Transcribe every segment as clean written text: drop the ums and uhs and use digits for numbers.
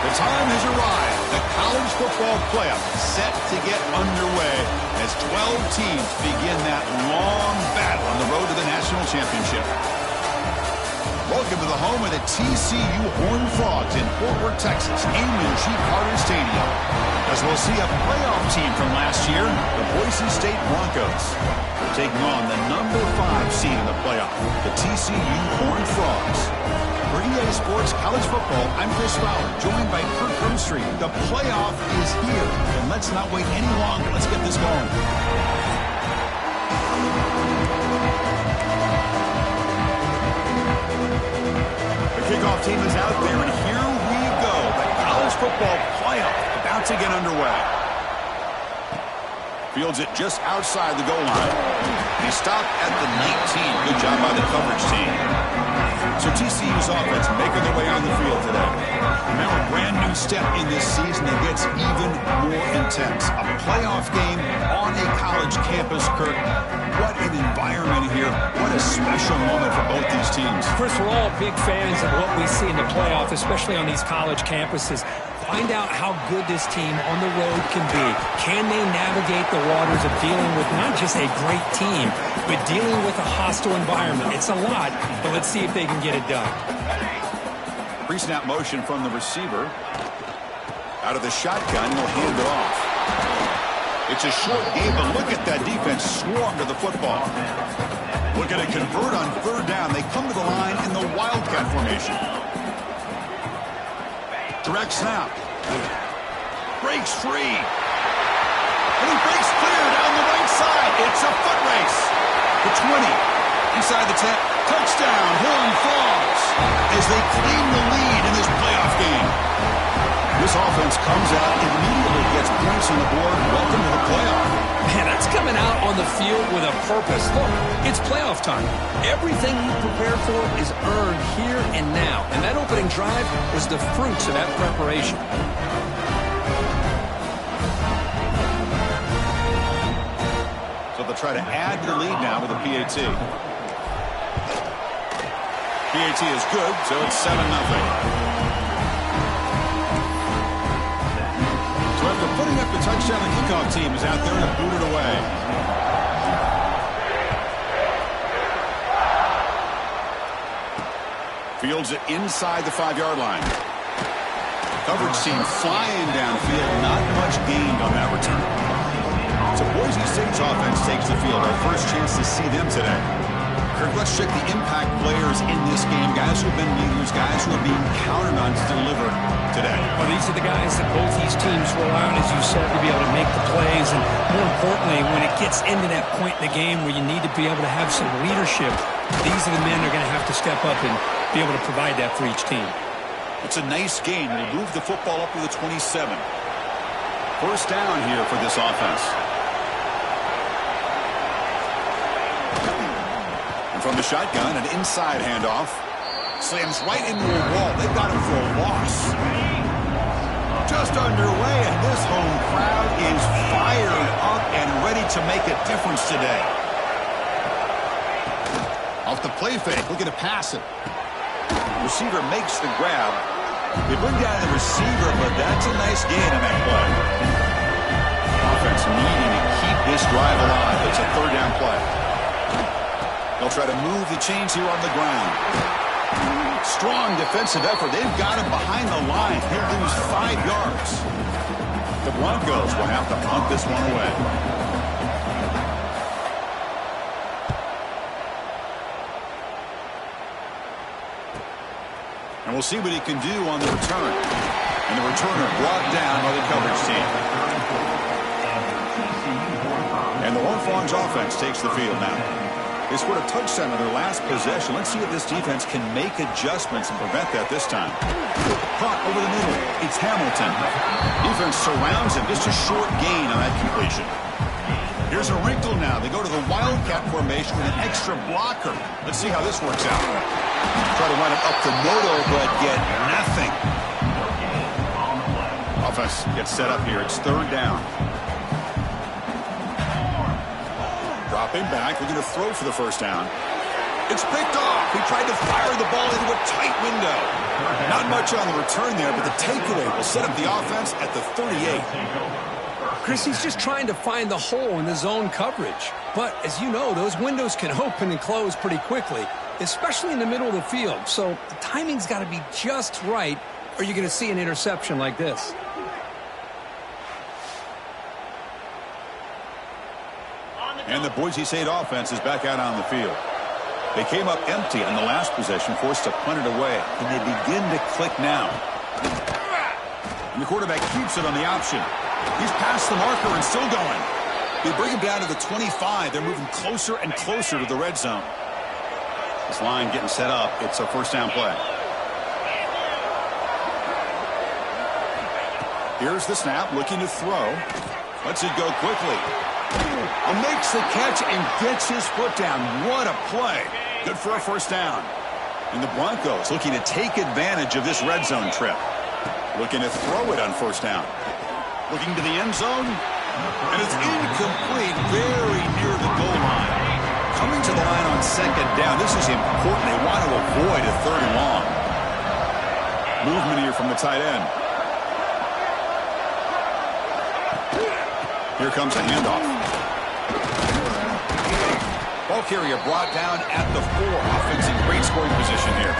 The time has arrived. The college football playoff set to get underway as 12 teams begin that long battle on the road to the national championship. Welcome to the home of the TCU Horned Frogs in Fort Worth, Texas, Amen G. Carter Stadium. As we'll see a playoff team from last year, the Boise State Broncos, taking on the number 5 seed in the playoff, the TCU Horned Frogs. For EA Sports College Football, I'm Chris Fowler, joined by Kirk Hermstreet. The playoff is here, and let's not wait any longer. Let's get this going. Kickoff team is out there, and here we go. The college football playoff about to get underway. Fields it just outside the goal line. He stopped at the 19. Good job by the coverage team. So TCU's offense making their way on the field today. Now a brand new step in this season that gets even more intense. A playoff game on a college campus, Kirk. What an environment here. What a special moment for both these teams. Chris, we're all big fans of what we see in the playoff, especially on these college campuses. Find out how good this team on the road can be. Can they navigate the waters of dealing with not just a great team, but dealing with a hostile environment? It's a lot, but let's see if they can get it done. Pre-snap motion from the receiver. Out of the shotgun, he'll hand it off. It's a short game, but look at that defense swarm to the football. Looking to convert on third down. They come to the line in the Wildcat formation. Direct snap. Breaks free. And he breaks clear down the right side. It's a foot race. The 20. Inside the 10. Touchdown, Horned Frogs. As they claim the lead in this playoff game. This offense comes out, immediately gets points on the board. Welcome to the playoff. Man, that's coming out on the field with a purpose. Look, it's playoff time. Everything you prepared for is earned here and now. And that opening drive was the fruits of that preparation. So they'll try to add to the lead now with a PAT. PAT is good, so it's 7-0. So after putting up the touchdown, the kickoff team is out there to boot it away. Fields it inside the 5-yard line. Coverage team flying downfield. Not much gained on that return. So Boise State's offense takes the field. Our first chance to see them today. Kirk, let's check the impact players in this game. Guys who have been leaders, guys who are being counted on to deliver today. Well, these are the guys that both these teams rely on, as you said, to be able to make the plays. And more importantly, when it gets into that point in the game where you need to be able to have some leadership, these are the men that are going to have to step up and be able to provide that for each team. It's a nice game. They move the football up to the 27. First down here for this offense. And from the shotgun, an inside handoff. Slams right into a wall. They've got him for a loss. Just underway, and this home crowd is fired up and ready to make a difference today. Off the play fake, looking to pass it. Receiver makes the grab. They bring down the receiver, but that's a nice gain on that play. Offense needing to keep this drive alive. It's a third down play. They'll try to move the chains here on the ground. Strong defensive effort. They've got him behind the line. He'll lose 5 yards. The Broncos will have to punt this one away. And we'll see what he can do on the return. And the returner brought down by the coverage team. And the Horned Frogs offense takes the field now. They scored a touchdown on their last possession. Let's see if this defense can make adjustments and prevent that this time. Caught over the middle. It's Hamilton. Defense surrounds him. Just a short gain on that completion. Here's a wrinkle now. They go to the Wildcat formation with an extra blocker. Let's see how this works out. Try to run it up the middle, but get nothing. Offense gets set up here. It's third down. Dropping back. We're going to throw for the first down. It's picked off. He tried to fire the ball into a tight window. Not much on the return there, but the takeaway will set up the offense at the 38. Chris, he's just trying to find the hole in the zone coverage. But as you know, those windows can open and close pretty quickly, especially in the middle of the field. So the timing's got to be just right, or you're going to see an interception like this. And the Boise State offense is back out on the field. They came up empty on the last possession, forced to punt it away. And they begin to click now. And the quarterback keeps it on the option. He's past the marker and still going. They bring him down to the 25. They're moving closer and closer to the red zone. This line getting set up. It's a first down play. Here's the snap, looking to throw. Lets it go quickly. And makes the catch and gets his foot down. What a play. Good for a first down. And the Broncos looking to take advantage of this red zone trip. Looking to throw it on first down. Looking to the end zone. And it's incomplete, very near the goal line. Coming to the line on second down. This is important. They want to avoid a third and long. Movement here from the tight end. Here comes a handoff. Ball carrier brought down at the 4. Offense in great scoring position here.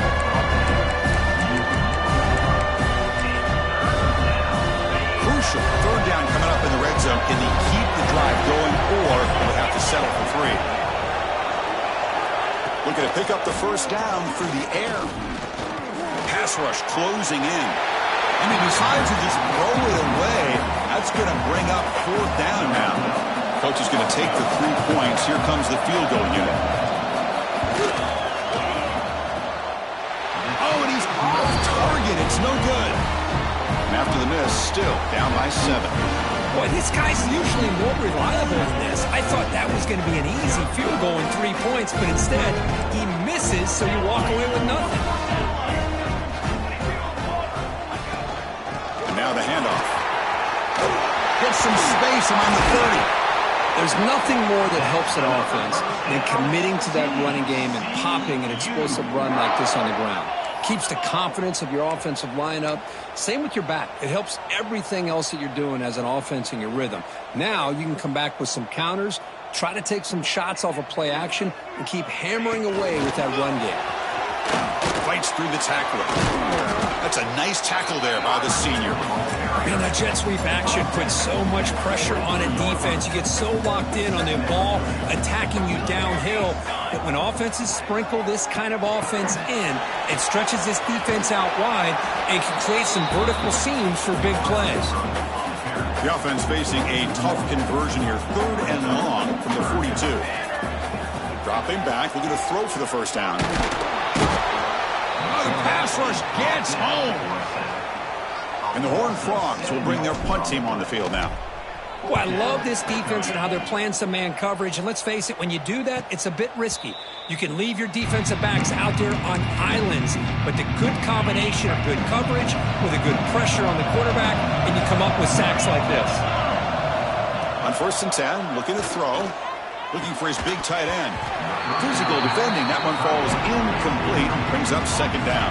Crucial. Third down coming up in the red zone. Can they keep the drive going, or will have to settle for 3? Looking to pick up the first down through the air. Pass rush closing in. And he decides to just throw it away. That's going to bring up fourth down now. Coach is going to take the 3 points. Here comes the field goal unit. Oh, and he's off target. It's no good. And after the miss, still down by 7. Boy, this guy's usually more reliable than this. I thought that was going to be an easy field goal and 3 points, but instead, he misses, so you walk away with nothing. And now the handoff. Gets some space around the 30. There's nothing more that helps an offense than committing to that running game and popping an explosive run like this on the ground. Keeps the confidence of your offensive lineup. Same with your back. It helps everything else that you're doing as an offense in your rhythm. Now you can come back with some counters, try to take some shots off of play action, and keep hammering away with that run game. Fights through the tackler. That's a nice tackle there by the senior. Man, that jet sweep action puts so much pressure on a defense. You get so locked in on the ball attacking you downhill. But when offenses sprinkle this kind of offense in, it stretches this defense out wide and can create some vertical seams for big plays. The offense facing a tough conversion here. 3rd and long from the 42. Dropping back. We're going to throw for the first down. The pass rush gets home. And the Horned Frogs will bring their punt team on the field now. Well, I love this defense and how they're playing some man coverage. And let's face it, when you do that, it's a bit risky. You can leave your defensive backs out there on islands, but the good combination of good coverage with a good pressure on the quarterback, and you come up with sacks like this. On 1st and 10, looking to throw. Looking for his big tight end. Physical defending. That one falls incomplete. Brings up second down.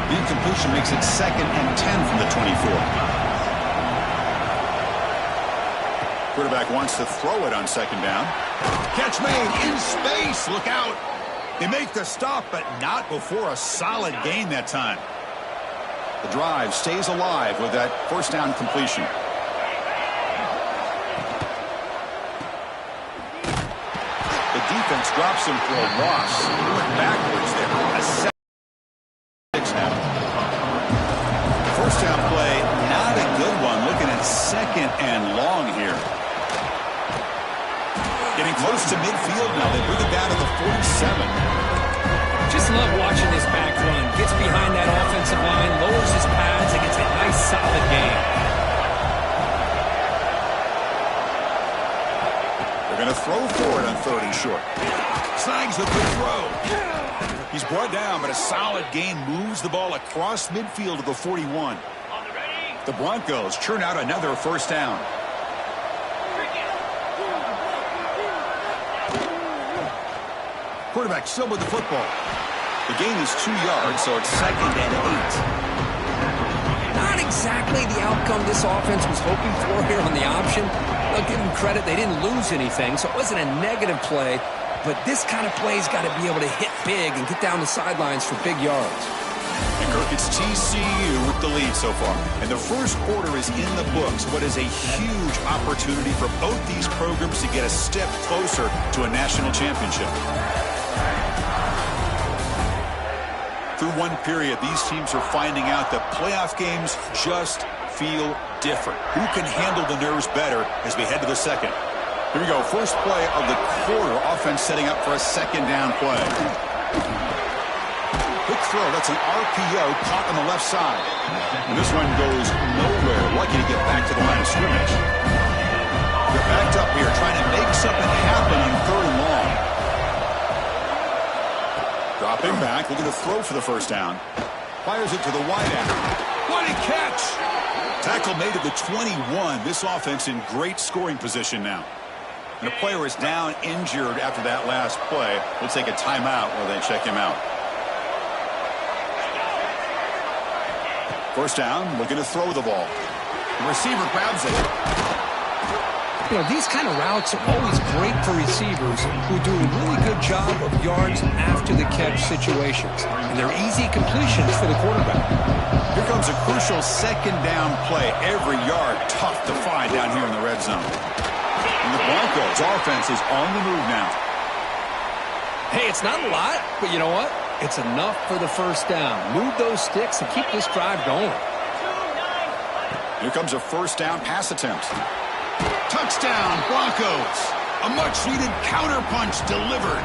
The incompletion makes it 2nd and 10 from the 24. Quarterback wants to throw it on 2nd down. Catch made in space. Look out. They make the stop, but not before a solid gain that time. The drive stays alive with that first down completion. Defense drops him for a loss. He went backwards there. A 7-6 now. First down play, not a good one. Looking at 2nd and long here. Getting close to midfield now. They bring it down to the 47. Just love watching this back run. Gets behind that offensive line, lowers his pads, and gets a nice solid gain. Going to throw for it on 3rd and short. Snags a good throw. He's brought down, but a solid gain moves the ball across midfield to the 41. The Broncos churn out another first down. Quarterback still with the football. The gain is 2 yards, so it's 2nd and 8. Not exactly the outcome this offense was hoping for here on the option. I'll give them credit. They didn't lose anything, so it wasn't a negative play. But this kind of play's got to be able to hit big and get down the sidelines for big yards. And Kirk, it's TCU with the lead so far. And the first quarter is in the books. What is a huge opportunity for both these programs to get a step closer to a national championship. Through one period, these teams are finding out that playoff games just feel different. Who can handle the nerves better as we head to the second? Here we go. First play of the quarter. Offense setting up for a 2nd down play. Quick throw. That's an RPO caught on the left side. And this one goes nowhere. Lucky to get back to the line of scrimmage. They're backed up here trying to make something happen on 3rd and long. Dropping back. Looking to throw for the first down. Fires it to the wide end. What a catch! Tackle made at the 21. This offense in great scoring position now. And a player is down injured after that last play. We'll take a timeout while they check him out. First down, looking to throw the ball. The receiver grabs it. You know, these kind of routes are always great for receivers who do a really good job of yards after the catch situations. And they're easy completions for the quarterback. Here comes a crucial 2nd down play. Every yard tough to find down here in the red zone. And the Broncos offense is on the move now. Hey, it's not a lot, but you know what? It's enough for the first down. Move those sticks and keep this drive going. Here comes a first down pass attempt. Touchdown, Broncos. A much-needed counterpunch delivered.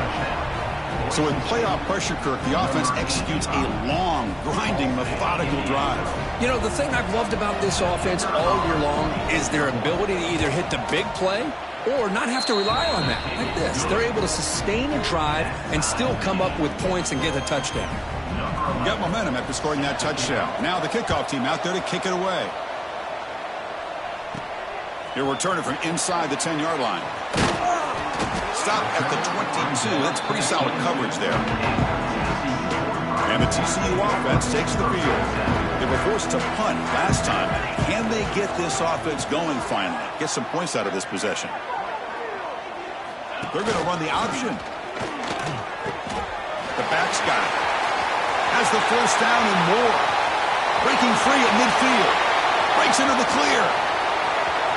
So with playoff pressure, Kirk, the offense executes a long, grinding, methodical drive. You know, the thing I've loved about this offense all year long is their ability to either hit the big play or not have to rely on that. Like this. They're able to sustain a drive and still come up with points and get a touchdown. Got momentum after scoring that touchdown. Now the kickoff team out there to kick it away. He'll return it from inside the 10-yard line. Stop at the 22. That's pretty solid coverage there. And the TCU offense takes the field. They were forced to punt last time. Can they get this offense going finally? Get some points out of this possession. They're going to run the option. The back's got it. Has the first down and more. Breaking free at midfield. Breaks into the clear.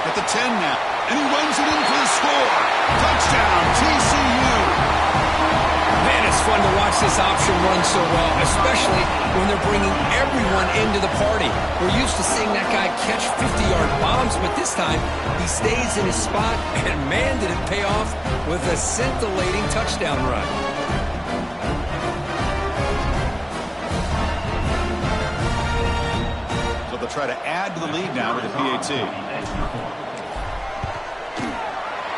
At the 10 now. And he runs it in for the score. Touchdown, TCU. Man, it's fun to watch this option run so well, especially when they're bringing everyone into the party. We're used to seeing that guy catch 50-yard bombs, but this time he stays in his spot, and man, did it pay off with a scintillating touchdown run. So they'll try to add to the lead now with the PAT.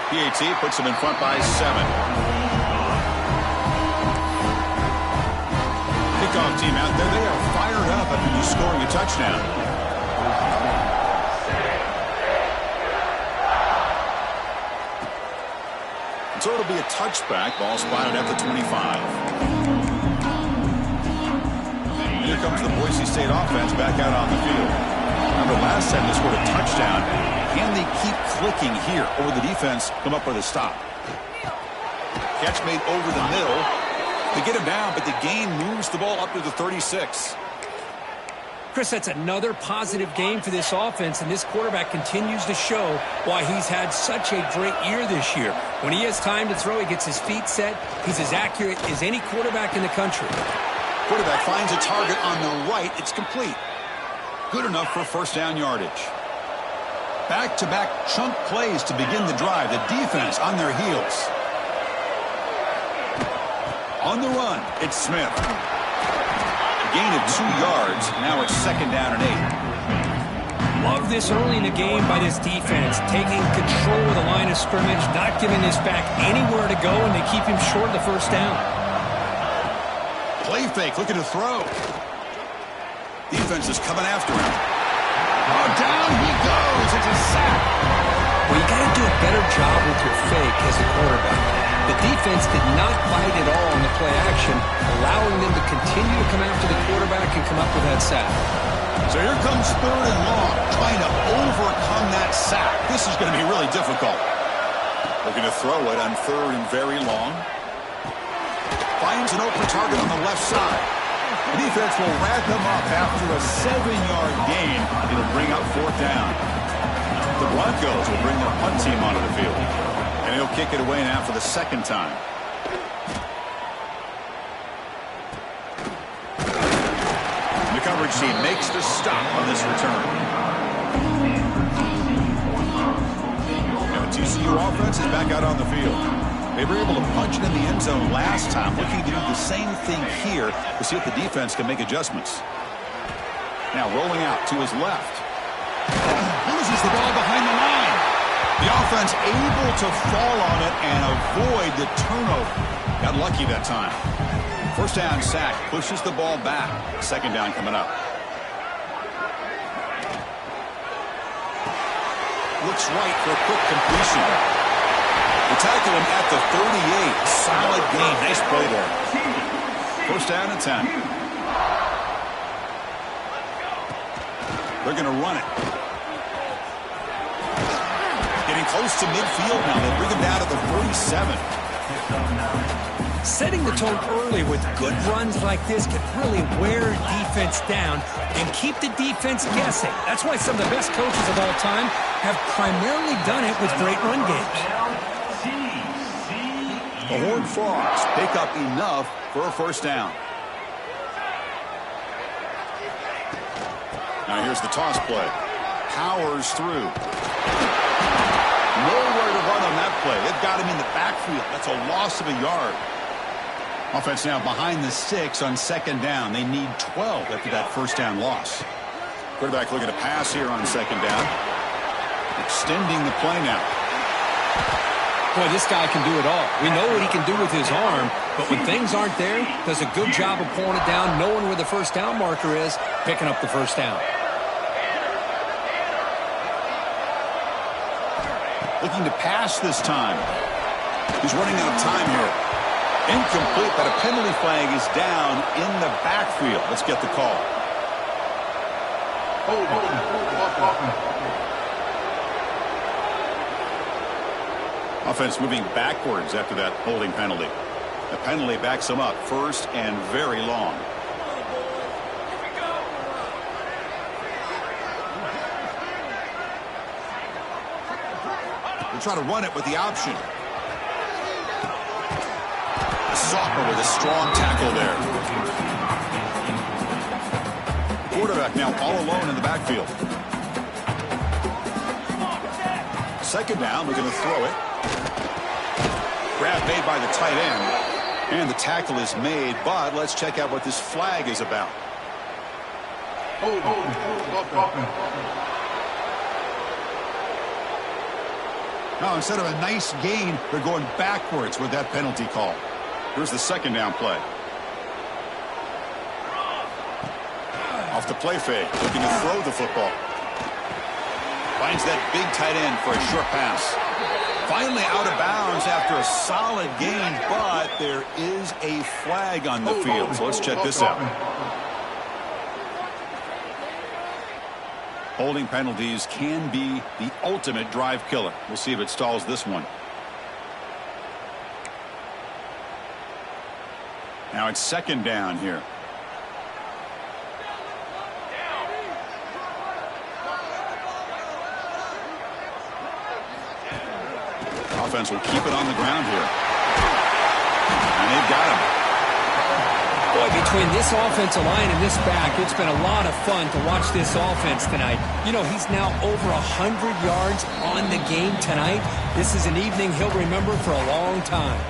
PAT puts them in front by 7. Kickoff team out there. They are fired up after you scoring a touchdown. So it'll be a touchback. Ball spotted at the 25. And here comes the Boise State offense back out on the field. Remember last time they scored a touchdown. Can they keep clicking here, or the defense come up with a stop? Catch made over the middle. They get him down, but the gain moves the ball up to the 36. Chris, that's another positive game for this offense, and this quarterback continues to show why he's had such a great year this year. When he has time to throw, he gets his feet set. He's as accurate as any quarterback in the country. Quarterback finds a target on the right. It's complete. Good enough for first down yardage. Back-to-back chunk plays to begin the drive. The defense on their heels. On the run, it's Smith. A gain of 2 yards. Now it's second down and 8. Love this early in the game by this defense, taking control of the line of scrimmage, not giving this back anywhere to go, and they keep him short of the first down. Play fake, looking to throw. Defense is coming after him. Oh, down he goes. It's a sack. Well, you got to do a better job with your fake as a quarterback. The defense did not bite at all on the play action, allowing them to continue to come after the quarterback and come up with that sack. So here comes 3rd and long, trying to overcome that sack. This is going to be really difficult. Looking to throw it on 3rd and very long. Finds an open target on the left side. The defense will wrap him up after a 7-yard gain. It'll bring up 4th down. The Broncos will bring their punt team onto the field. And he'll kick it away now for the 2nd time. The coverage team makes the stop on this return. Now the TCU offense is back out on the field. They were able to punch it in the end zone last time, looking to do the same thing here to see if the defense can make adjustments. Now rolling out to his left. Loses the ball behind the line. The offense able to fall on it and avoid the turnover. Got lucky that time. 1st down sack, pushes the ball back. 2nd down coming up. Looks right for a quick completion. They tackle him at the 38. Solid gain. Nice play there. 1st down and 10. They're going to run it. Getting close to midfield now. They bring him down to the 47. Setting the tone early with good runs like this can really wear defense down and keep the defense guessing. That's why some of the best coaches of all time have primarily done it with great run games. The Horned Frogs pick up enough for a 1st down. Now here's the toss play. Powers through. Nowhere to run on that play. They've got him in the backfield. That's a loss of a yard. Offense now behind the 6 on 2nd down. They need 12 after that 1st down loss. Quarterback looking to pass here on 2nd down. Extending the play now. Boy, this guy can do it all. We know what he can do with his arm, but when things aren't there, does a good job of pulling it down, knowing where the 1st down marker is, picking up the 1st down. Looking to pass this time. He's running out of time here. Incomplete, but a penalty flag is down in the backfield. Let's get the call. Offense moving backwards after that holding penalty. The penalty backs them up 1st and very long. They try to run it with the option. Soccer with a strong tackle there. Quarterback now all alone in the backfield. 2nd down, we're going to throw it. Grab made by the tight end. And the tackle is made, but let's check out what this flag is about. Now, instead of a nice gain, they're going backwards with that penalty call. Here's the 2nd down play. Off the play fake, looking to throw the football. Finds that big tight end for a short pass. Finally out of bounds after a solid gain, but there is a flag on the field. So let's check this out. Holding penalties can be the ultimate drive killer. We'll see if it stalls this one. Now it's 2nd down here. Offense will keep it on the ground here. And they've got him. Boy, between this offensive line and this back, it's been a lot of fun to watch this offense tonight. You know, he's now over 100 yards on the game tonight. This is an evening he'll remember for a long time.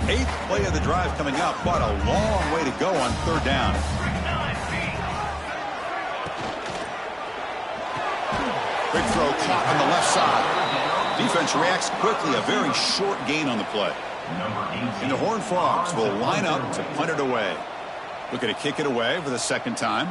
8th play of the drive coming up, but a long way to go on 3rd down. Big throw caught on the left side. Defense reacts quickly, a very short gain on the play. And the Horned Frogs will line up to punt it away. Looking to kick it away for the 2nd time.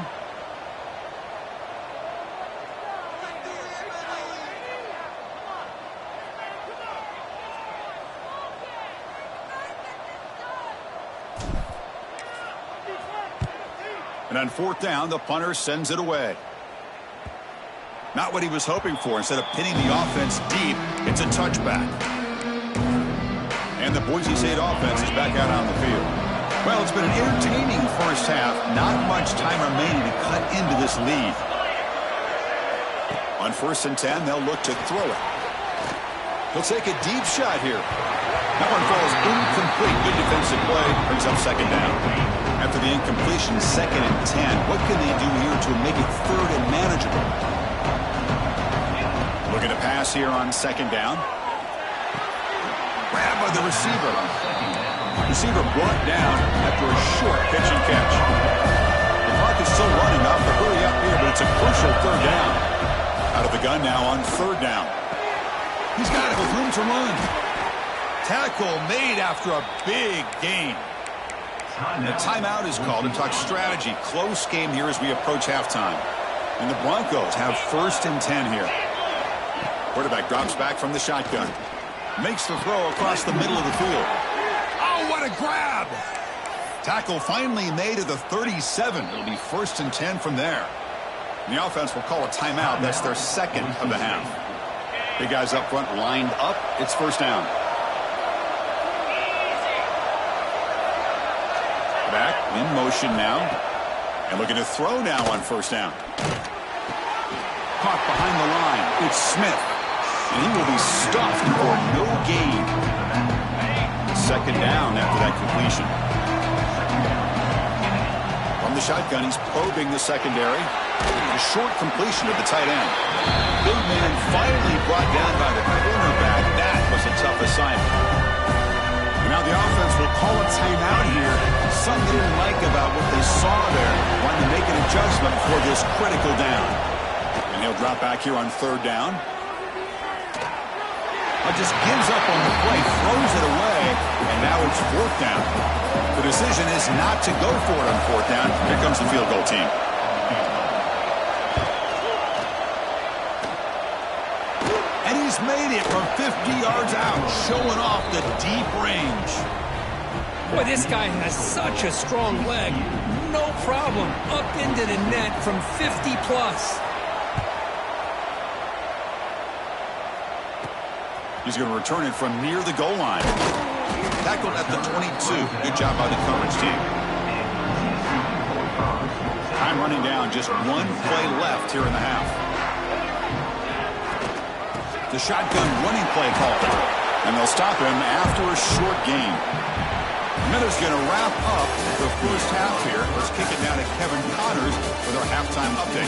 And on fourth down, the punter sends it away. Not what he was hoping for. Instead of pinning the offense deep, it's a touchback. And the Boise State offense is back out on the field. Well, it's been an entertaining first half. Not much time remaining to cut into this lead. On 1st and 10, they'll look to throw it. He'll take a deep shot here. That one falls incomplete. Good defensive play. Brings up 2nd down. After the incompletion, 2nd and 10. What can they do here to make it 3rd and manageable? Looking to pass here on 2nd down. Grabbed by the receiver. Receiver brought down after a short catch and catch. The clock is still running off the hurry up here, but it's a crucial 3rd down. Out of the gun now on 3rd down. He's got it with room to run. Tackle made after a big gain. And the timeout is called to talk strategy. Close game here as we approach halftime. And the Broncos have 1st and 10 here. Quarterback drops back from the shotgun. Makes the throw across the middle of the field. Oh, what a grab! Tackle finally made at the 37. It'll be 1st and 10 from there. And the offense will call a timeout. That's their 2nd of the half. Big guys up front lined up. It's 1st down. Back in motion now. And looking to throw now on 1st down. Caught behind the line. It's Smith. And he will be stuffed for no gain. 2nd down after that completion. From the shotgun, he's probing the secondary. A short completion to the tight end. Big man finally brought down by the cornerback. That was a tough assignment. And now the offense will call a timeout here. Something they didn't like about what they saw there. Wanting to make an adjustment for this critical down. And he'll drop back here on 3rd down. Just gives up on the play, throws it away, and now it's 4th down. The decision is not to go for it on 4th down. Here comes the field goal team. And he's made it from 50 yards out, showing off the deep range. Boy, this guy has such a strong leg. No problem. Up into the net from 50 plus. He's going to return it from near the goal line. Tackled at the 22. Good job by the coverage team. Time running down. Just 1 play left here in the half. The shotgun running play call. And they'll stop him after a short gain. Miller's going to wrap up the first half here. Let's kick it down to Kevin Connors with our halftime update.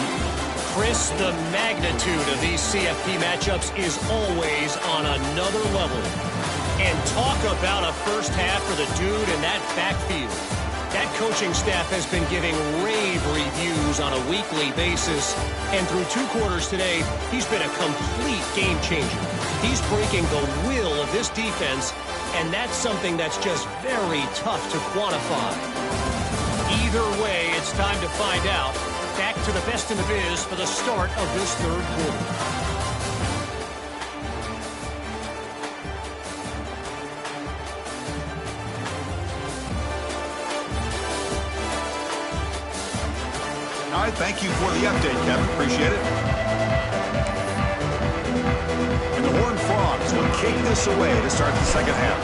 Chris, the magnitude of these CFP matchups is always on another level. And talk about a first half for the dude in that backfield. That coaching staff has been giving rave reviews on a weekly basis. And through 2 quarters today, he's been a complete game changer. He's breaking the will of this defense, and that's something that's just very tough to quantify. Either way, it's time to find out. Back to the best in the biz for the start of this 3rd quarter. All right, thank you for the update, Kevin. Appreciate it. And the Horned Frogs will kick this away to start the 2nd half.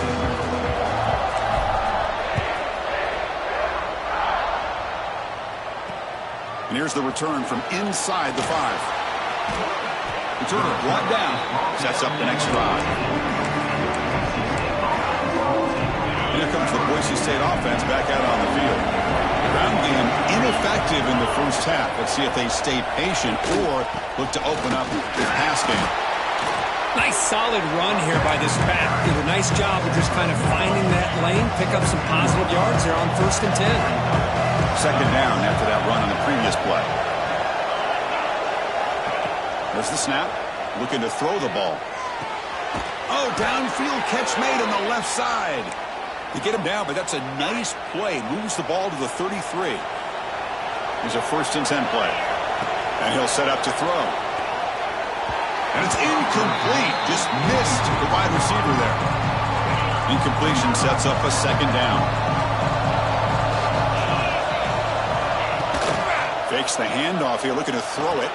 And here's the return from inside the 5. Returner brought down. Sets up the next drive. And here comes the Boise State offense back out on the field. Ground game ineffective in the first half. Let's see if they stay patient or look to open up the pass game. Nice solid run here by this back. Did a nice job of just kind of finding that lane, pick up some positive yards there on 1st and 10. 2nd down after that run on the previous play. There's the snap. Looking to throw the ball. Oh, downfield catch made on the left side. They get him down, but that's a nice play. Moves the ball to the 33. Here's a 1st and 10 play. And he'll set up to throw. And it's incomplete. Just missed the wide receiver there. Incompletion sets up a 2nd down. Fakes the handoff here, looking to throw it.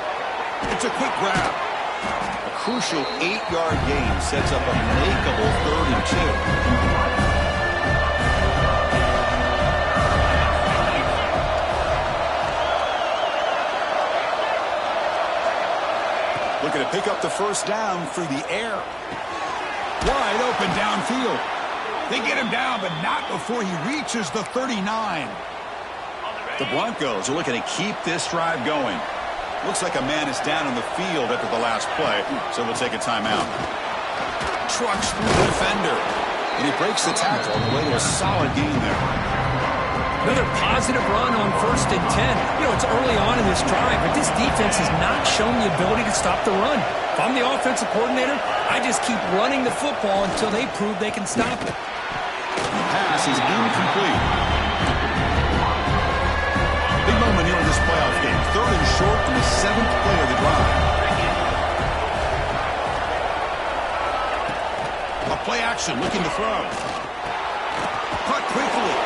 It's a quick grab. A crucial 8-yard gain sets up a makeable 3rd and 2. Looking to pick up the first down through the air. Wide open downfield. They get him down, but not before he reaches the 39. The Broncos are looking to keep this drive going. Looks like a man is down on the field after the last play, so we'll take a timeout. Trucks through the defender, and he breaks the tackle on the way to a solid gain there. Another positive run on 1st and 10. You know, it's early on in this drive, but this defense has not shown the ability to stop the run. If I'm the offensive coordinator, I just keep running the football until they prove they can stop it. The pass is incomplete. Big moment here in this playoff game. 3rd and short in the 7th play of the drive. A play action looking to throw. Caught quickly.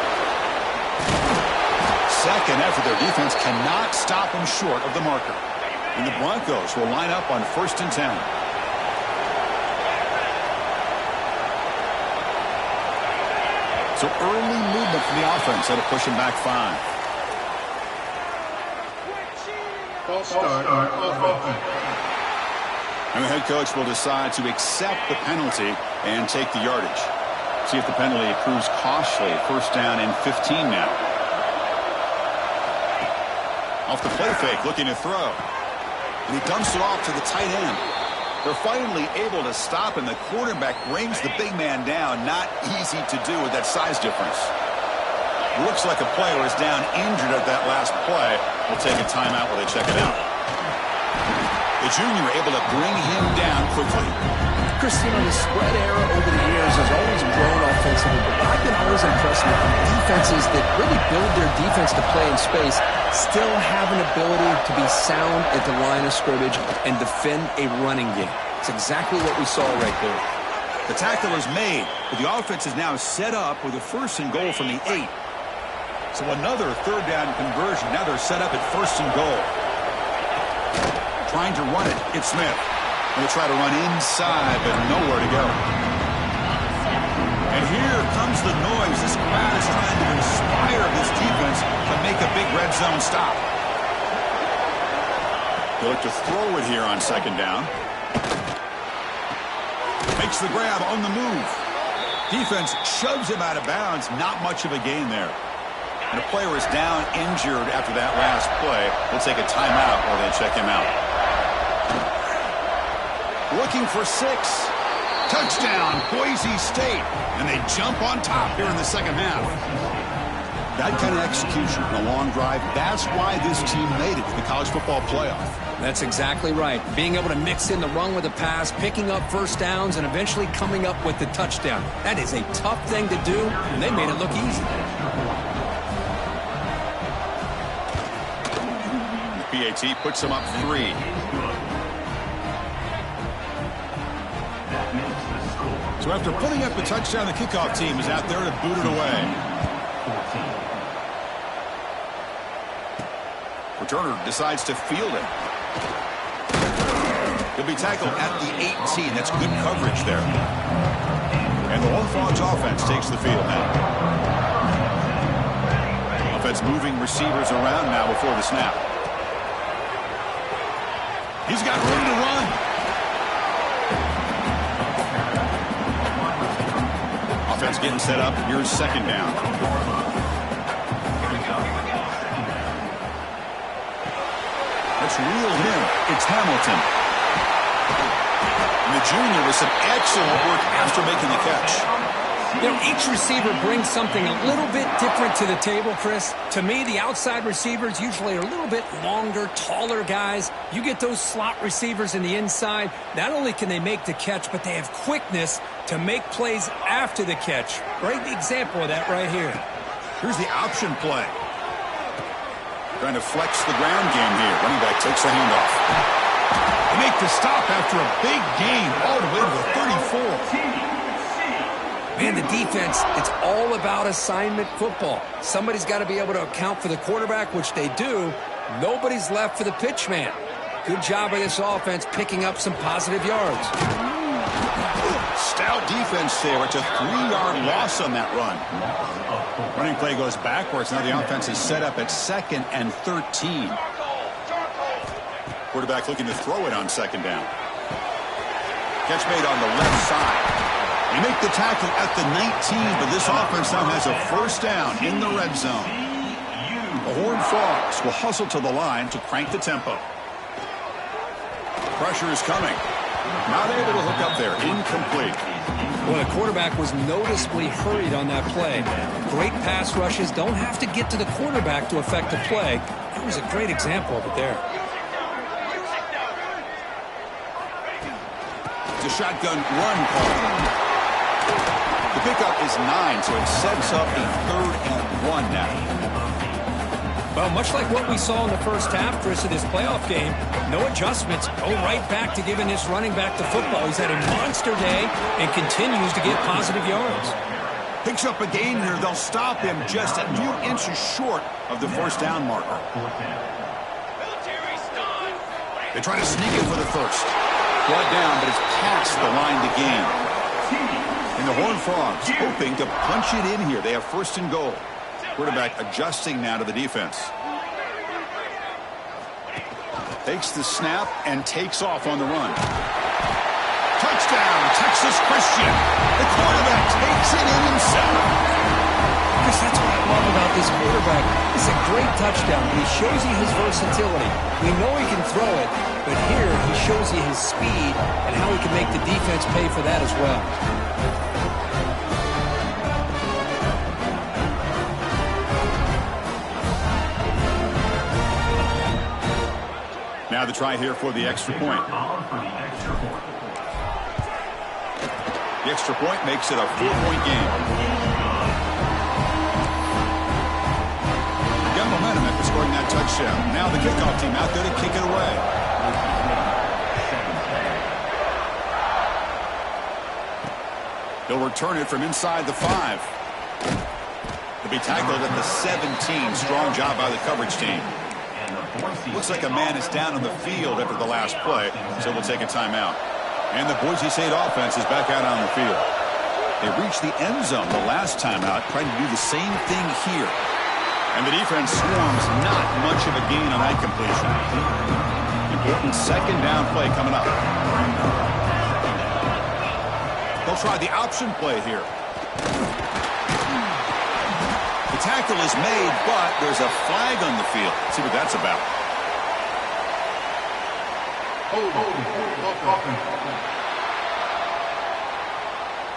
Second after their defense cannot stop him short of the marker. And the Broncos will line up on 1st and 10. So early movement from the offense. That'll push him back 5. And the head coach will decide to accept the penalty and take the yardage. See if the penalty proves costly. 1st down and 15 now. Off the play fake, looking to throw. And he dumps it off to the tight end. They're finally able to stop, and the quarterback brings the big man down. Not easy to do with that size difference. Looks like a player is down injured at that last play. We'll take a timeout while they check it out. The junior able to bring him down quickly. Christine, the spread era over the years has always grown offensively, but I've been always impressed with defenses that really build their defense to play in space, still have an ability to be sound at the line of scrimmage and defend a running game. It's exactly what we saw right there. The tackle is made, but the offense is now set up with a 1st and goal from the 8. So another 3rd down conversion. Now they're set up at 1st and goal. Trying to run it. It's Smith. They'll try to run inside, but nowhere to go. And here comes the noise. This crowd is trying to inspire this defense to make a big red zone stop. They'll look to throw it here on 2nd down. Makes the grab on the move. Defense shoves him out of bounds. Not much of a gain there. And a player is down injured after that last play. We'll take a timeout while they check him out. Looking for 6. Touchdown, Boise State. And they jump on top here in the 2nd half. That kind of execution on a long drive, that's why this team made it to the college football playoff. That's exactly right. Being able to mix in the run with the pass, picking up 1st downs, and eventually coming up with the touchdown. That is a tough thing to do, and they made it look easy. PAT puts them up 3. So after putting up the touchdown, the kickoff team is out there to boot it away. Returner decides to field it. He'll be tackled at the 18. That's good coverage there. And the Bullfrogs offense takes the field now. Offense moving receivers around now before the snap. He's got room to run. Offense getting set up. Here's 2nd down. Let's reel him. It's Hamilton. And the junior with some excellent work after making the catch. You know, each receiver brings something a little bit different to the table, Chris. To me, the outside receivers usually are a little bit longer, taller guys. You get those slot receivers in the inside, not only can they make the catch, but they have quickness to make plays after the catch. Great example of that right here. Here's the option play. Trying to flex the ground game here. Running back takes the handoff. They make the stop after a big gain all the way to the 34. Man, the defense, it's all about assignment football. Somebody's got to be able to account for the quarterback, which they do, Nobody's left for the pitch man. Good job by this offense picking up some positive yards. Stout defense there. It's a 3-yard loss on that run. Running play goes backwards. Now the offense is set up at 2nd and 13. Quarterback looking to throw it on 2nd down. Catch made on the left side. They make the tackle at the 19, but this offense now has a 1st down in the red zone. The Horned Frogs will hustle to the line to crank the tempo. Pressure is coming. Not able to hook up there. Incomplete. Well, the quarterback was noticeably hurried on that play. Great pass rushes don't have to get to the quarterback to affect the play. That was a great example of it there. It's a shotgun run call. The pickup is 9, so it sets up a 3rd and 1 now. Well, much like what we saw in the first half, Chris, of this playoff game, no adjustments. Go right back to giving this running back the football. He's had a monster day and continues to get positive yards. Picks up a gain here. They'll stop him just a few inches short of the 1st down marker. They try to sneak it for the 1st. Brought down, but it's past the line to gain. And the Horned Frogs hoping to punch it in here. They have 1st and goal. Quarterback adjusting now to the defense. Takes the snap and takes off on the run. Touchdown, Texas Christian. The quarterback takes it in himself. Chris, that's what I love about this quarterback. It's a great touchdown, but he shows you his versatility. We know he can throw it, but here he shows you his speed and how he can make the defense pay for that as well. Now the try here for the extra point. The extra point makes it a 4-point game. Got momentum after scoring that touchdown. Now the kickoff team out there to kick it away. He'll return it from inside the 5. To be tackled at the 17. Strong job by the coverage team. Looks like a man is down on the field after the last play, so we'll take a timeout. And the Boise State offense is back out on the field. They reached the end zone the last time out, trying to do the same thing here. And the defense swarms not much of a gain on that completion. Important 2nd down play coming up. They'll try the option play here. The tackle is made, but there's a flag on the field. Let's see what that's about.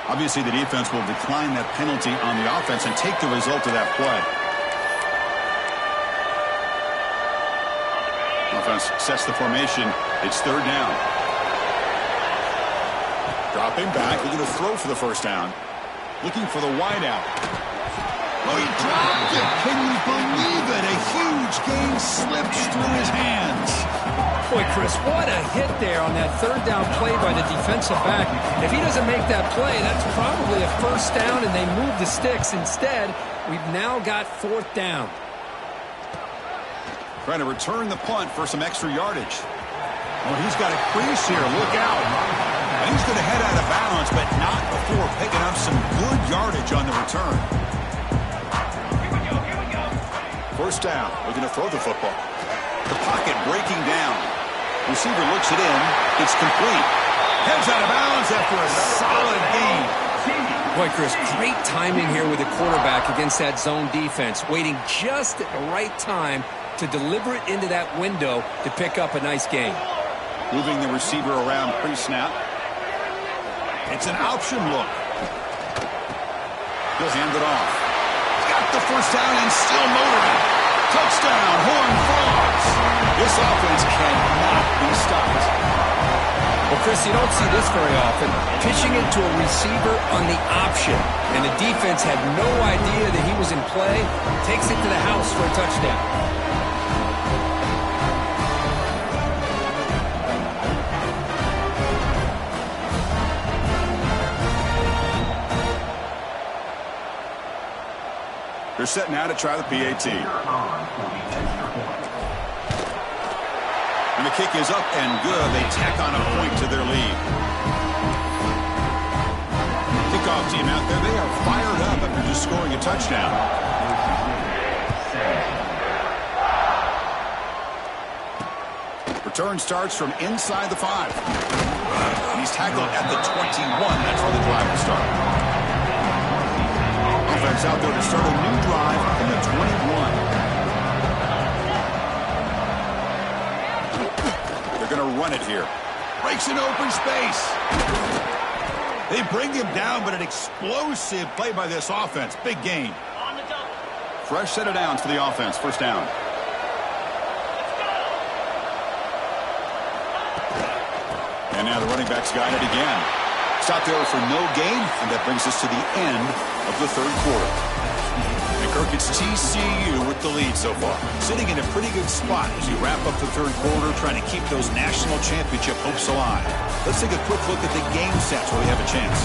Obviously, the defense will decline that penalty on the offense and take the result of that play. Offense sets the formation. It's 3rd down. Dropping back, looking to throw for the 1st down. Looking for the wideout. Oh, he dropped it. Can you believe it? A huge gain slips through his hands. Boy, Chris, what a hit there on that 3rd down play by the defensive back. If he doesn't make that play, that's probably a 1st down, and they move the sticks. Instead, we've now got 4th down. Trying to return the punt for some extra yardage. Oh, he's got a crease here. Look out. And he's going to head out of bounds, but not before picking up some good yardage on the return. 1st down. Looking to throw the football. The pocket breaking down. Receiver looks it in. It's complete. Heads out of bounds after a solid gain. Boy, Chris, great timing here with the quarterback against that zone defense. Waiting just at the right time to deliver it into that window to pick up a nice gain. Moving the receiver around pre-snap. It's an option look. He'll hand it off. Got the 1st down and still motoring. Touchdown, Horned Frogs. This offense cannot be stopped. Well, Chris, you don't see this very often. Pitching it to a receiver on the option, and the defense had no idea that he was in play. Takes it to the house for a touchdown. They're set now to try the PAT. And the kick is up and good. They tack on a point to their lead. Kickoff team out there. They are fired up after just scoring a touchdown. Return starts from inside the 5. And he's tackled at the 21. That's where the drive will start. Offense out there to start a new drive in the 21. They're going to run it here. Breaks an open space. They bring him down, but an explosive play by this offense. Big gain. Fresh set of downs for the offense. First down. And now the running back's got it again. Stop there for no gain, and that brings us to the end of the third quarter. And Kirk, it's TCU with the lead so far. Sitting in a pretty good spot as you wrap up the third quarter, trying to keep those national championship hopes alive. Let's take a quick look at the game sets where we have a chance.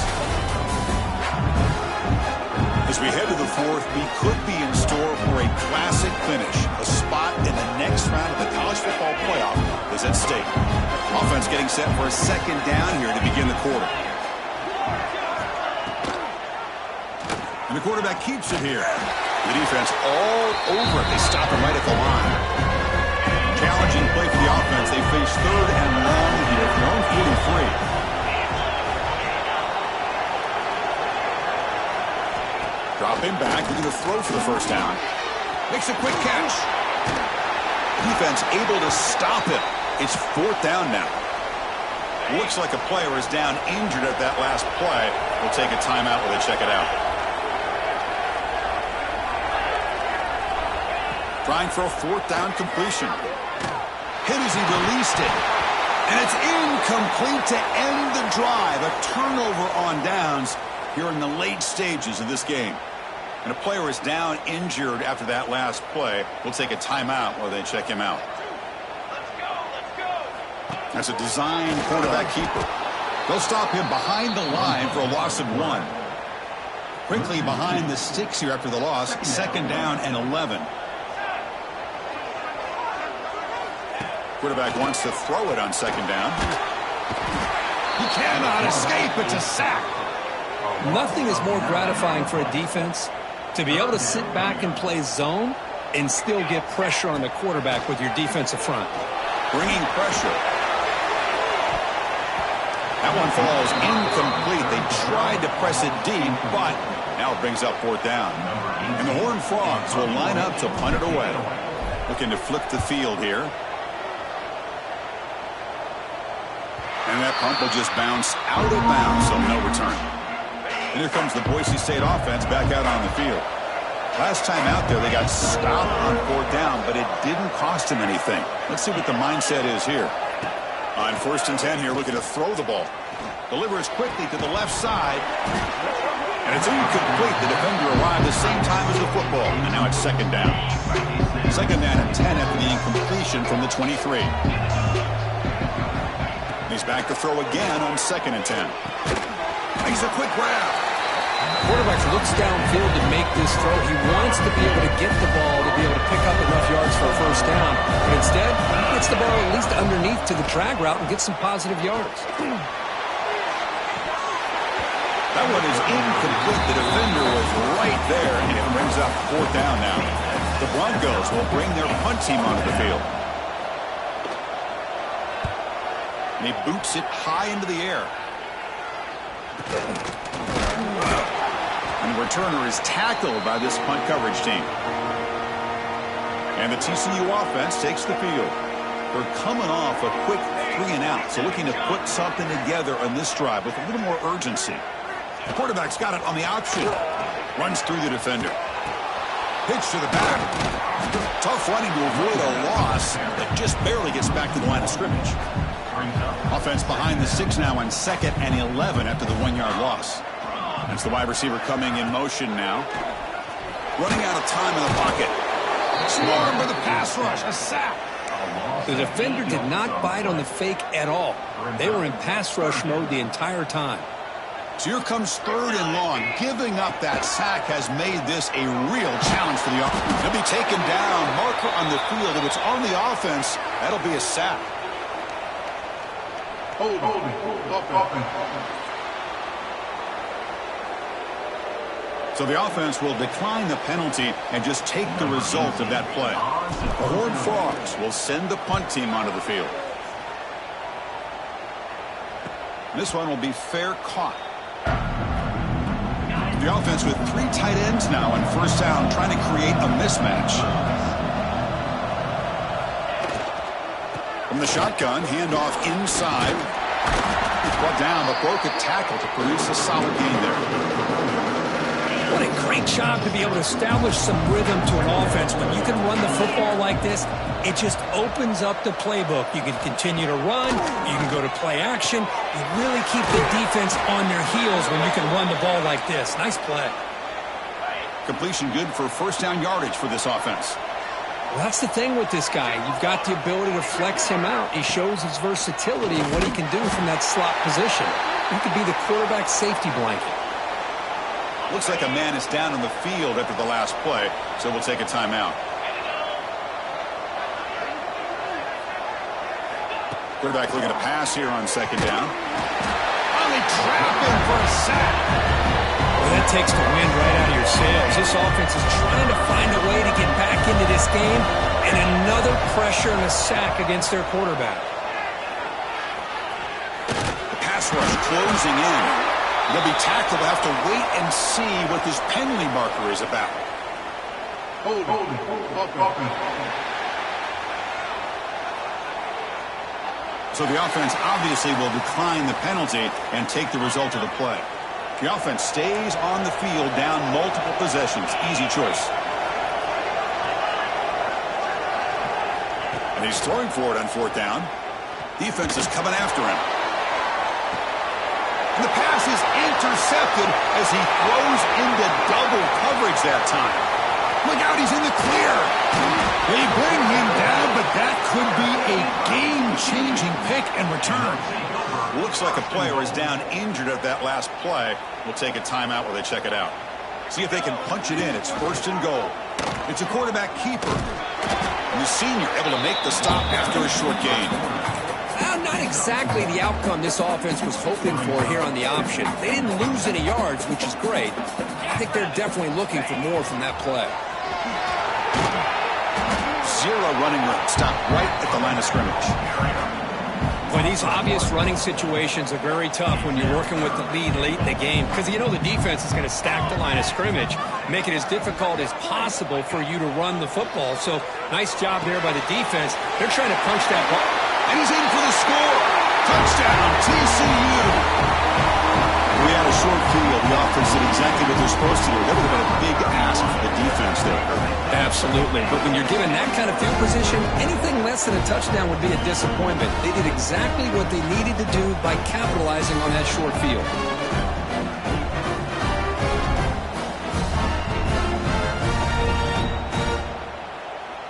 As we head to the fourth, we could be in store for a classic finish. A spot in the next round of the college football playoff is at stake. Offense getting set for a second down here to begin the quarter. And the quarterback keeps it here. The defense all over it. They stop him right at the line. Challenging play for the offense. They face third and long here from their own 43. Drop him back. We're going to throw for the first down. Makes a quick catch. Defense able to stop it. It's fourth down now. Looks like a player is down injured at that last play. We'll take a timeout while they check it out. Trying for a fourth down completion. Hit as he released it. And it's incomplete to end the drive. A turnover on downs here in the late stages of this game. And a player is down injured after that last play. We'll take a timeout while they check him out. That's a design quarterback keeper. They'll stop him behind the line for a loss of 1. Quickly behind the sticks here after the loss. Second down and 11. Quarterback wants to throw it on second down. He cannot escape. It's a sack. Nothing is more gratifying for a defense to be able to sit back and play zone and still get pressure on the quarterback with your defensive front. Bringing pressure. That one falls incomplete. They tried to press it deep, but now it brings up fourth down. And the Horned Frogs will line up to punt it away. Looking to flip the field here. And that punt will just bounce out of bounds, so no return. And here comes the Boise State offense back out on the field. Last time out there, they got stopped on fourth down, but it didn't cost them anything. Let's see what the mindset is here. On first and 10 here, looking to throw the ball. Delivers quickly to the left side. And it's incomplete. The defender arrived the same time as the football. And now it's second down. Second down and 10 after the incompletion from the 23. He's back to throw again on second and 10. Makes a quick grab. Quarterback looks downfield to make this throw. He wants to be able to get the ball to be able to pick up enough yards for a first down. But instead, he gets the ball at least underneath to the drag route and gets some positive yards. That one is incomplete. The defender was right there, and it brings up fourth down now. The Broncos will bring their punt team onto the field. And he boots it high into the air. And the returner is tackled by this punt coverage team. And the TCU offense takes the field. They're coming off a quick 3-and-out, so looking to put something together on this drive with a little more urgency. The quarterback's got it on the option. Runs through the defender. Pitch to the back. Tough running to avoid a loss that just barely gets back to the line of scrimmage. Offense behind the 6 now on second and 11 after the 1-yard loss. That's the wide receiver coming in motion now. Running out of time in the pocket. Swarmed by the pass rush. A sack. The defender did not bite on the fake at all. They were in pass rush mode the entire time. So here comes third and long. Giving up that sack has made this a real challenge for the offense. He'll be taken down. Marker on the field. If it's on the offense, that'll be a sack. So the offense will decline the penalty and just take the result of that play. The Horned Frogs will send the punt team onto the field. This one will be fair caught. The offense with 3 tight ends now on first down, trying to create a mismatch. From the shotgun, handoff inside. Brought down, but broke a tackle to produce a solid gain there. What a great job to be able to establish some rhythm to an offense. When you can run the football like this, it just opens up the playbook. You can continue to run. You can go to play action. You really keep the defense on their heels when you can run the ball like this. Nice play. Completion good for first down yardage for this offense. Well, that's the thing with this guy. You've got the ability to flex him out. He shows his versatility and what he can do from that slot position. He could be the quarterback safety blanket. Looks like a man is down on the field after the last play, so we'll take a timeout. Quarterback looking to pass here on second down. Only trapping for a sack. Well, that takes the wind right out of your sails. This offense is trying to find a way to get back into this game, and another pressure and a sack against their quarterback. The pass rush closing in. They'll be tackled. Have to wait and see what this penalty marker is about. So the offense obviously will decline the penalty and take the result of the play. The offense stays on the field down multiple possessions. Easy choice. And he's throwing for it on fourth down. Defense is coming after him. And the pass is intercepted as he throws into double coverage that time. Look out, he's in the clear. They bring him down, but that could be a game-changing pick and return. Looks like a player is down injured at that last play. We'll take a timeout while they check it out. See if they can punch it in. It's first and goal. It's a quarterback keeper. And the senior able to make the stop after a short gain. Not exactly the outcome this offense was hoping for here on the option. They didn't lose any yards, which is great. I think they're definitely looking for more from that play. Zero running room. Stopped right at the line of scrimmage. Well, these obvious running situations are very tough when you're working with the lead late in the game because you know the defense is going to stack the line of scrimmage, make it as difficult as possible for you to run the football. So nice job there by the defense. They're trying to punch that ball. And he's in for the score. Touchdown, TCU. We had a short field. The offense did exactly what they're supposed to do. That would have been a big ask for the defense there. Absolutely. But when you're given that kind of field position, anything less than a touchdown would be a disappointment. They did exactly what they needed to do by capitalizing on that short field.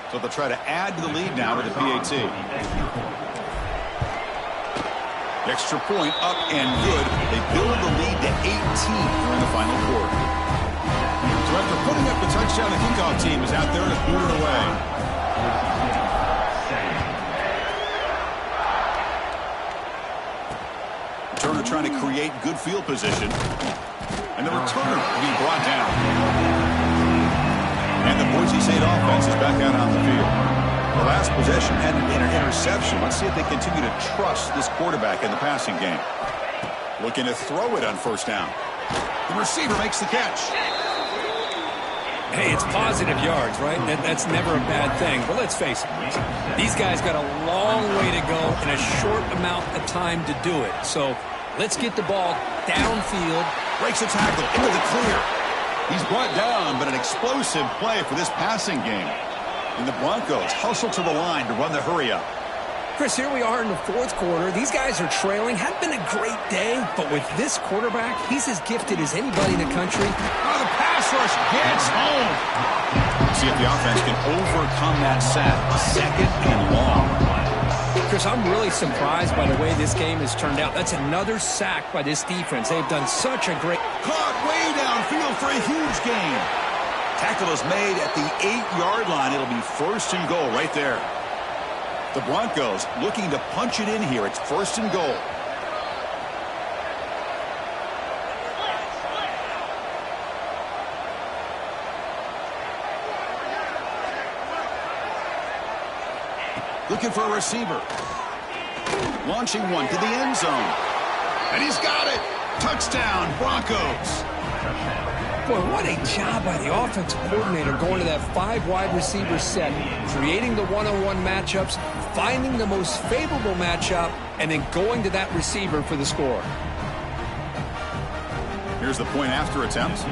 So they'll try to add to the lead now with the PAT. Extra point up and good. They build the lead to 18 during the final quarter. So after putting up the touchdown, the kickoff team is out there to boot it away. Returner trying to create good field position. And the returner will be brought down. And the Boise State offense is back out on the field. The last possession had an interception. Let's see if they continue to trust this quarterback in the passing game. Looking to throw it on first down. The receiver makes the catch. Hey, it's positive yards, right? That's never a bad thing. But let's face it, these guys got a long way to go in a short amount of time to do it. So let's get the ball downfield. Breaks a tackle into the clear. He's brought down, but an explosive play for this passing game. And the Broncos hustle to the line to run the hurry-up. Chris, here we are in the fourth quarter. These guys are trailing. Hadn't been a great day, but with this quarterback, he's as gifted as anybody in the country. Oh, the pass rush gets home. See if the offense can overcome that sack. Second and long. Chris, I'm really surprised by the way this game has turned out. That's another sack by this defense. They've done such a great... Caught way downfield for a huge gain. Tackle is made at the 8-yard line. It'll be first and goal right there. The Broncos looking to punch it in here. It's first and goal. Looking for a receiver. Launching one to the end zone. And he's got it. Touchdown, Broncos. Boy, what a job by the offensive coordinator going to that 5 wide receiver set, creating the one-on-one matchups, finding the most favorable matchup, and then going to that receiver for the score. Here's the point after attempt.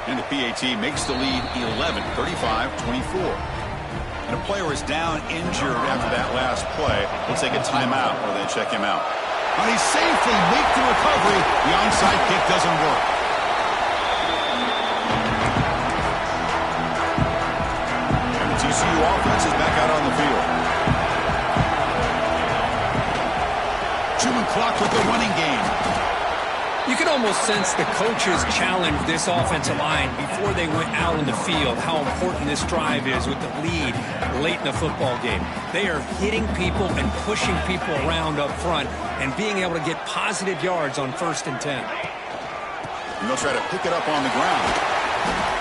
And the PAT makes the lead 11, 35-24. And a player is down injured after that last play. We'll take a timeout or they check him out. And he safely makes the recovery. The onside kick doesn't work. And the TCU offense is back out on the field. Chewing clock with the running game. You can almost sense the coaches challenged this offensive line before they went out in the field, how important this drive is with the lead late in the football game. They are hitting people and pushing people around up front and being able to get positive yards on 1st and 10. And they'll try to pick it up on the ground.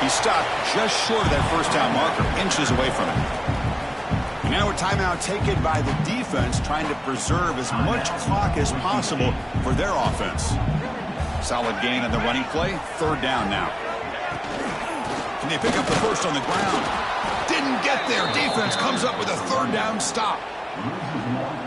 He stopped just short of that first down marker, inches away from it. And now a timeout taken by the defense, trying to preserve as much clock as possible for their offense. Solid gain on the running play. 3rd down now. Can they pick up the first on the ground? Didn't get there. Defense comes up with a 3rd down stop.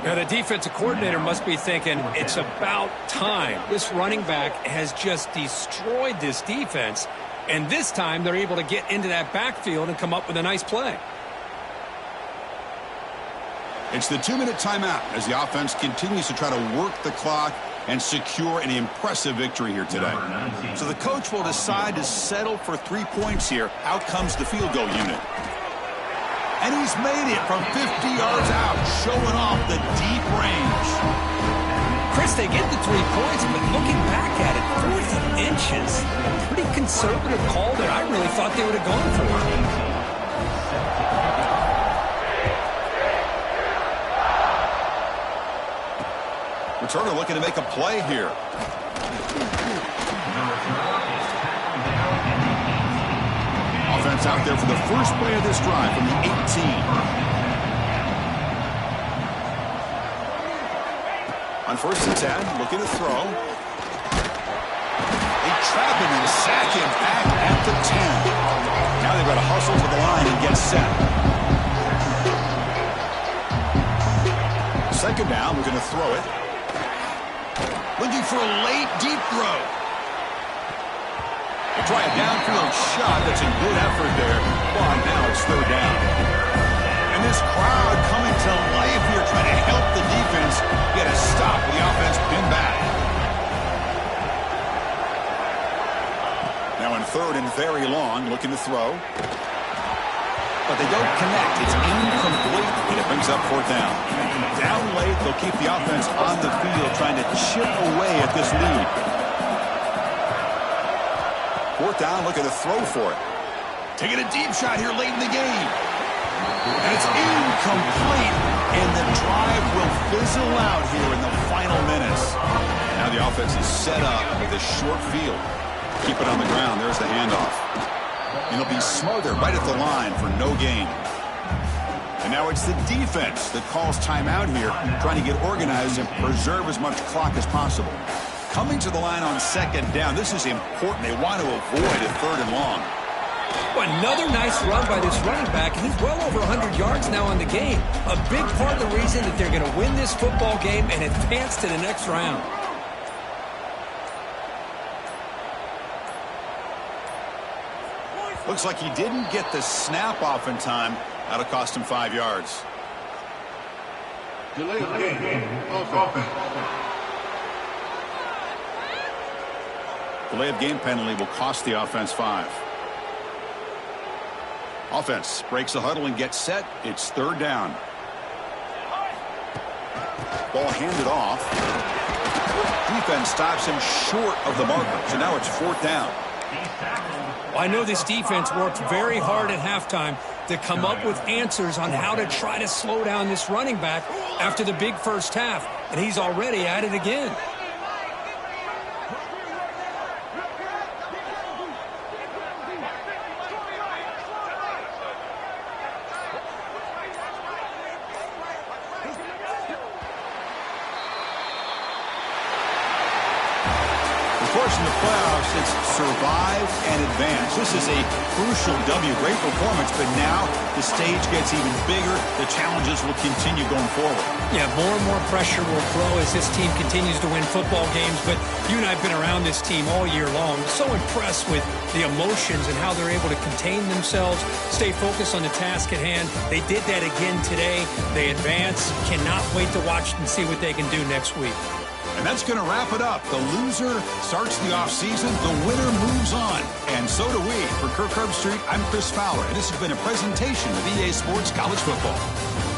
Now the defensive coordinator must be thinking it's about time. This running back has just destroyed this defense, and this time they're able to get into that backfield and come up with a nice play. It's the 2-minute timeout as the offense continues to try to work the clock and secure an impressive victory here today. So the coach will decide to settle for 3 points here. Out comes the field goal unit. And he's made it from 50 yards out, showing off the deep range. Chris, they get the 3 points, but looking back at it, 4th and inches, pretty conservative call there. I really thought they would have gone for it. Returner looking to make a play here. Offense out there for the first play of this drive from the 18. On 1st and 10, looking to throw. They trap him and sack him back at the 10. Now they've got to hustle to the line and get set. 2nd down, we're going to throw it. Looking for a late, deep throw. They try a downfield shot. That's a good effort there. But now it's 3rd down. And this crowd coming to life here, trying to help the defense get a stop with the offense pinned back. Now in 3rd and very long, looking to throw. But they don't connect. It's incomplete, and it brings up 4th down. Down late, they'll keep the offense on the field, trying to chip away at this lead. 4th down, looking to throw for it. Taking a deep shot here late in the game. And it's incomplete, and the drive will fizzle out here in the final minutes. Now the offense is set up with a short field. Keep it on the ground. There's the handoff. And it'll be smothered right at the line for no gain. And now it's the defense that calls timeout here, trying to get organized and preserve as much clock as possible. Coming to the line on 2nd down, this is important. They want to avoid a 3rd and long. Well, another nice run by this running back, and he's well over 100 yards now in the game. A big part of the reason that they're going to win this football game and advance to the next round. Looks like he didn't get the snap off in time. That'll cost him 5 yards. Delay of game. Offense. Delay of game penalty will cost the offense 5. Offense breaks the huddle and gets set. It's 3rd down. Ball handed off. Defense stops him short of the marker. So now it's 4th down. Well, I know this defense worked very hard at halftime to come up with answers on how to try to slow down this running back after the big first half. And he's already at it again. course, in the playoffs, it's survive and advance. This is a crucial W. Great performance, but now the stage gets even bigger. The challenges will continue going forward. Yeah, more and more pressure will grow as this team continues to win football games. But you and I have been around this team all year long. So impressed with the emotions and how they're able to contain themselves, stay focused on the task at hand. They did that again today. They advance. Cannot wait to watch and see what they can do next week. And that's going to wrap it up. The loser starts the offseason. The winner moves on. And so do we. For Kirk Herbstreit, I'm Chris Fowler. And this has been a presentation of EA Sports College Football.